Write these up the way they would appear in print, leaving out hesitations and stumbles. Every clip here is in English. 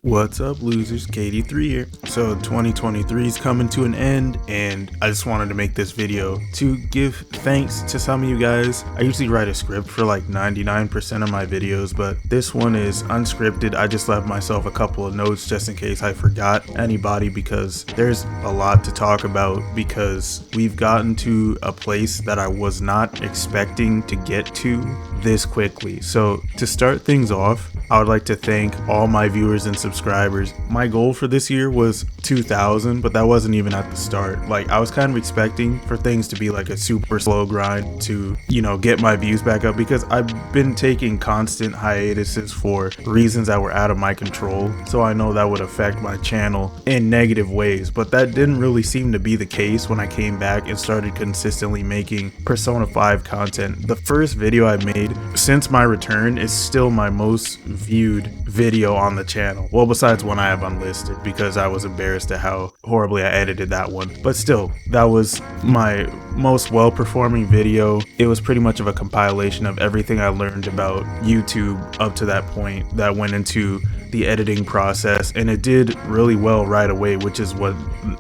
What's up, losers? KD3 here. So 2023 is coming to an end, and I just wanted to make this video to give thanks to some of you guys. I usually write a script for like 99% of my videos, but this one is unscripted. I just left myself a couple of notes just in case I forgot anybody, because there's a lot to talk about, because we've gotten to a place that I was not expecting to get to this quickly. So to start things off, I would like to thank all my viewers and subscribers. My goal for this year was 2,000, but that wasn't even at the start. Like, I was kind of expecting for things to be like a super slow grind to, get my views back up, because I've been taking constant hiatuses for reasons that were out of my control. So I know that would affect my channel in negative ways, but that didn't really seem to be the case when I came back and started consistently making Persona 5 content. The first video I made since my return is still my most viewed video on the channel, well, besides one I have unlisted because I was embarrassed at how horribly I edited that one, but still, that was my most well-performing video. It was pretty much of a compilation of everything I learned about YouTube up to that point that went into the editing process, and it did really well right away, which is what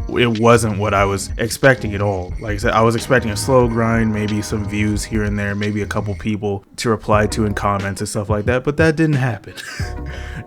it wasn't what I was expecting at all. Like I said, I was expecting a slow grind, maybe some views here and there, maybe a couple people to reply to in comments and stuff like that, but that didn't happen.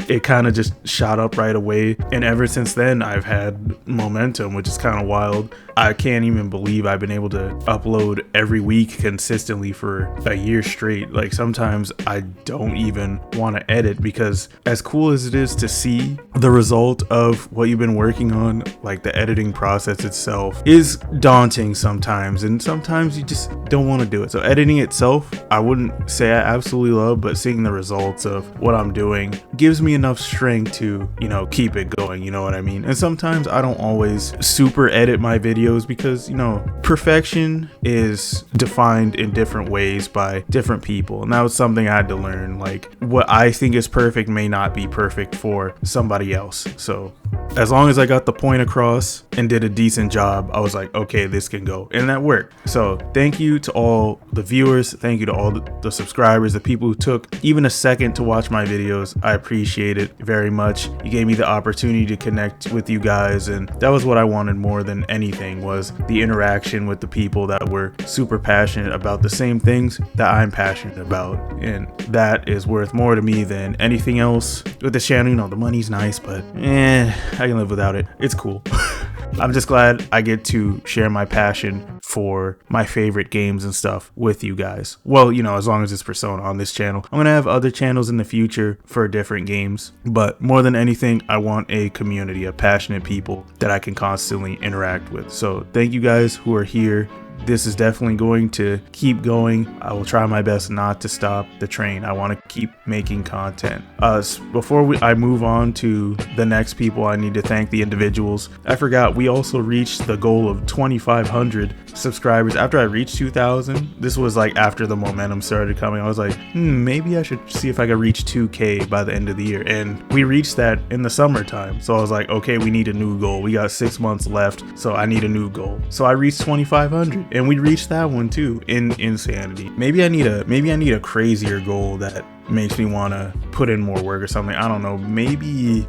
It kind of just shot up right away, and ever since then I've had momentum, which is kind of wild. I can't even believe I've been able to upload every week consistently for a year straight. Like, sometimes I don't even want to edit, because as cool as it is to see the result of what you've been working on, like the editing process itself is daunting sometimes, and sometimes you just don't want to do it. So editing itself, I wouldn't say I absolutely love, but seeing the results of what I'm doing gives me enough strength to, keep it going, you know what I mean? And sometimes I don't always super edit my videos, because, perfection is defined in different ways by different people, and that was something I had to learn. Like, what I think is perfect may not be perfect for somebody else. So as long as I got the point across and did a decent job, I was like, okay, this can go, and that worked. So thank you to all the viewers, thank you to all the subscribers, the people who took even a second to watch my videos. I appreciate it very much. You gave me the opportunity to connect with you guys, and that was what I wanted more than anything, was the interaction with the people that were super passionate about the same things that I'm passionate about, and that is worth more to me than anything else. With the channel, the money's nice, but I can live without it. It's cool. I'm just glad I get to share my passion for my favorite games and stuff with you guys. Well, as long as it's Persona on this channel. I'm gonna have other channels in the future for different games, but more than anything, I want a community of passionate people that I can constantly interact with. So thank you guys who are here. This is definitely going to keep going. I will try my best not to stop the train. I want to keep making content. Before I move on to the next people, I need to thank the individuals. I forgot, we also reached the goal of 2,500 subscribers. After I reached 2,000, this was like after the momentum started coming, I was like, maybe I should see if I could reach 2K by the end of the year. And we reached that in the summertime. So I was like, okay, we need a new goal. We got 6 months left, so I need a new goal. So I reached 2,500. And we reached that one too in insanity. Maybe I need a crazier goal that makes me want to put in more work or something. I don't know, maybe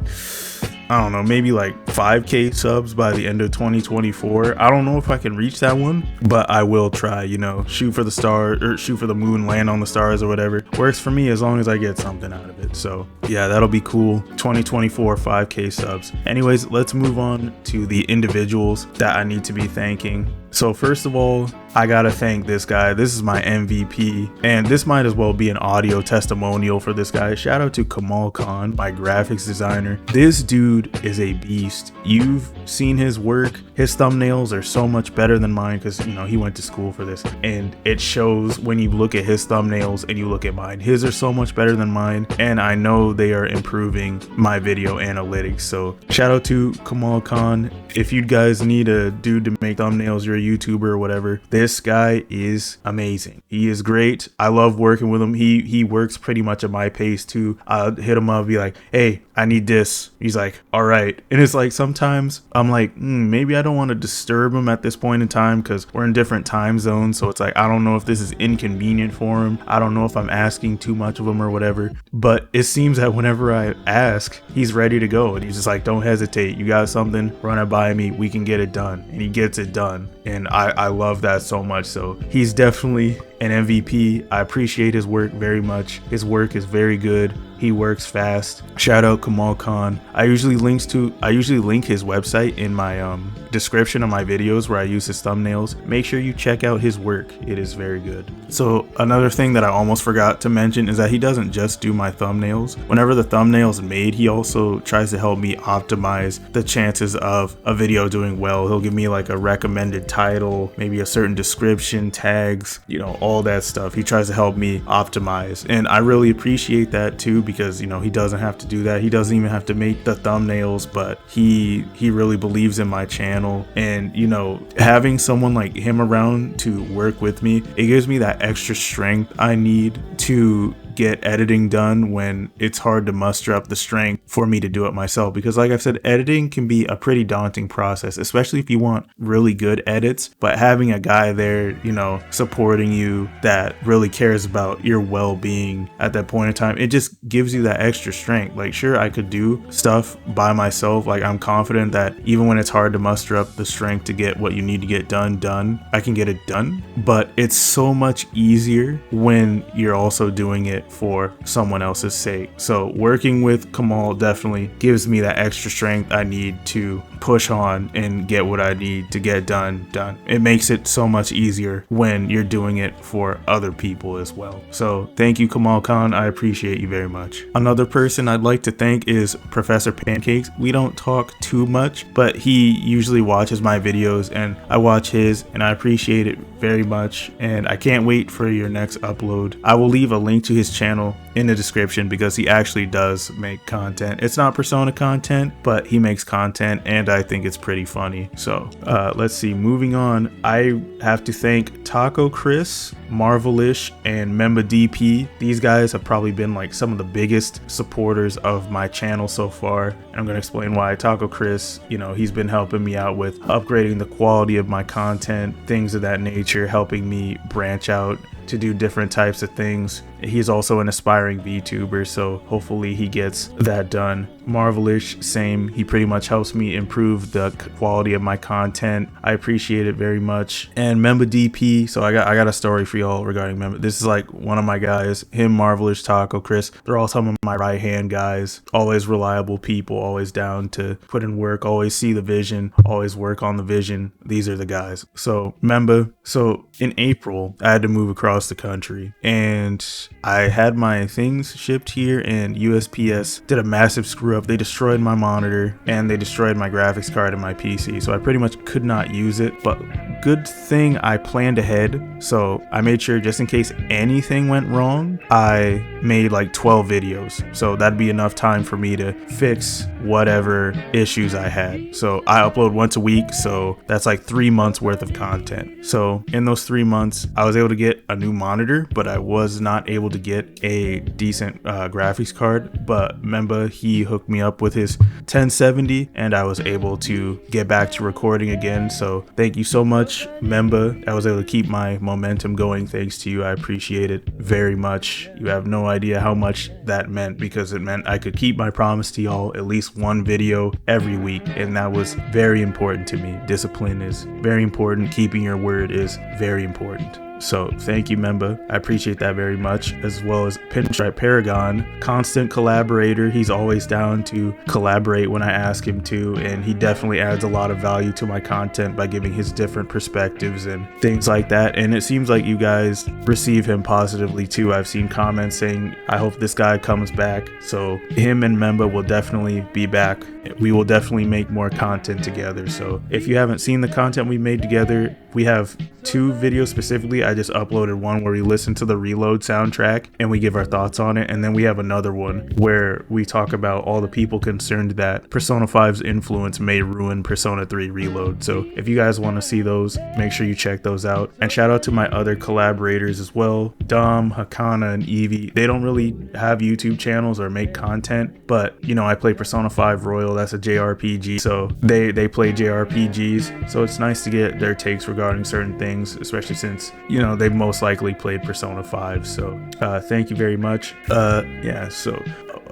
like 5K subs by the end of 2024. I don't know if I can reach that one, but I will try. Shoot for the star, or shoot for the moon, land on the stars, or whatever works for me, as long as I get something out of it. So yeah, that'll be cool. 2024 5K subs. Anyways, let's move on to the individuals that I need to be thanking. So first of all, I gotta thank this guy. This is my MVP, and this might as well be an audio testimonial for this guy. Shout out to Kamal Khan, my graphics designer. This dude is a beast. You've seen his work. His thumbnails are so much better than mine, because he went to school for this, and it shows when you look at his thumbnails and you look at mine. His are so much better than mine, and I know they are improving my video analytics. So shout out to Kamal Khan. If you guys need a dude to make thumbnails, you're a YouTuber or whatever, this guy is amazing. He is great. I love working with him. He works pretty much at my pace too. I'll hit him up, be like, hey, I need this. He's like, all right. And it's like sometimes I'm like, maybe I don't want to disturb him at this point in time because we're in different time zones. So it's like, I don't know if this is inconvenient for him. I don't know if I'm asking too much of him or whatever. But it seems that whenever I ask, he's ready to go. And he's just like, don't hesitate. You got something, run it by me. We can get it done. And he gets it done. And I love that so much. So he's definitely an MVP. I appreciate his work very much. His work is very good. He works fast. Shout out Kamal Khan. I usually link his website in my description of my videos where I use his thumbnails. Make sure you check out his work. It is very good. So another thing that I almost forgot to mention is that he doesn't just do my thumbnails. Whenever the thumbnail's made, he also tries to help me optimize the chances of a video doing well. He'll give me like a recommended title, maybe a certain description, tags, you know, all that stuff. He tries to help me optimize, and I really appreciate that too, because you know, he doesn't have to do that. He doesn't even have to make the thumbnails, but he really believes in my channel. And you know, having someone like him around to work with me, it gives me that extra strength I need to get editing done when it's hard to muster up the strength for me to do it myself. Because like I've said, editing can be a pretty daunting process, especially if you want really good edits. But having a guy there, you know, supporting you, that really cares about your well-being at that point in time, it just gives you that extra strength. Like, sure, I could do stuff by myself. Like, I'm confident that even when it's hard to muster up the strength to get what you need to get done, I can get it done. But it's so much easier when you're also doing it for someone else's sake. So working with Kamal definitely gives me that extra strength I need to push on and get what I need to get done. It makes it so much easier when you're doing it for other people as well. So thank you, Kamal Khan. I appreciate you very much. Another person I'd like to thank is Professor Pancakes. We don't talk too much, but he usually watches my videos and I watch his, and I appreciate it very much. And I can't wait for your next upload. I will leave a link to his channel in the description because he actually does make content. It's not Persona content, but he makes content and I think it's pretty funny. So let's see, moving on, I have to thank Taco Chris, Marvelish, and Memba DP. These guys have probably been like some of the biggest supporters of my channel so far, and I'm going to explain why. Taco Chris, you know, he's been helping me out with upgrading the quality of my content, things of that nature, helping me branch out to do different types of things. He's also an aspiring VTuber, so hopefully he gets that done. Marvelish, same. He pretty much helps me improve the quality of my content. I appreciate it very much. And Memba DP, so I got a story for y'all regarding Memba. This is like one of my guys, him, Marvelish, Taco, Chris. They're all some of my right hand guys. Always reliable people, always down to put in work, always see the vision, always work on the vision. These are the guys. So Memba, so in April, I had to move across the country and I had my things shipped here, and USPS did a massive screw up. They destroyed my monitor and they destroyed my graphics card and my PC, so I pretty much could not use it. But good thing I planned ahead, so I made sure just in case anything went wrong, I made like 12 videos, so that'd be enough time for me to fix whatever issues I had. So I upload once a week, so that's like 3 months worth of content. So in those 3 months, I was able to get a new monitor, but I was not able to get a decent graphics card. But Memba, he hooked me up with his 1070 and I was able to get back to recording again. So thank you so much, Memba. I was able to keep my momentum going thanks to you. I appreciate it very much. You have no idea how much that meant, because it meant I could keep my promise to y'all, at least one video every week, and that was very important to me. Discipline is very important. Keeping your word is very important. So thank you, Memba. I appreciate that very much, as well as Pinstripe Paragon, constant collaborator. He's always down to collaborate when I ask him to, and he definitely adds a lot of value to my content by giving his different perspectives and things like that. And it seems like you guys receive him positively too. I've seen comments saying, I hope this guy comes back. So him and Memba will definitely be back. We will definitely make more content together. So if you haven't seen the content we made together, we have 2 videos specifically Today I just uploaded one where we listen to the Reload soundtrack and we give our thoughts on it, and then we have another one where we talk about all the people concerned that Persona 5's influence may ruin Persona 3 Reload. So if you guys want to see those, make sure you check those out. And shout out to my other collaborators as well, Dom, Hakana, and Evie. They don't really have YouTube channels or make content, but you know, I play Persona 5 Royal. That's a JRPG, so they play JRPGs, so it's nice to get their takes regarding certain things, especially since, you know, they've most likely played Persona 5. So thank you very much. Yeah, so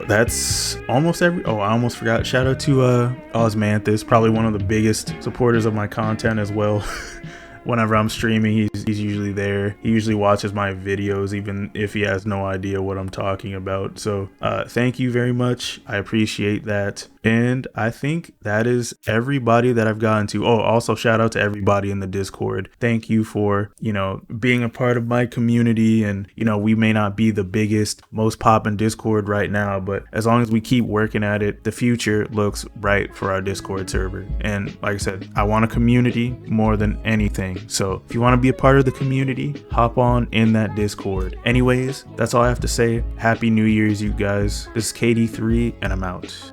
that's almost I almost forgot. Shout out to Osmanthus, probably one of the biggest supporters of my content as well. Whenever I'm streaming, he's usually there. He usually watches my videos, even if he has no idea what I'm talking about. So thank you very much. I appreciate that. And I think that is everybody that I've gotten to. Oh, also shout out to everybody in the Discord. Thank you for, you know, being a part of my community. And, you know, we may not be the biggest, most poppin' Discord right now, but as long as we keep working at it, the future looks bright for our Discord server. And like I said, I want a community more than anything. So if you want to be a part of the community, hop on in that Discord. Anyways, that's all I have to say. Happy New Year's, you guys. This is KD3, and I'm out.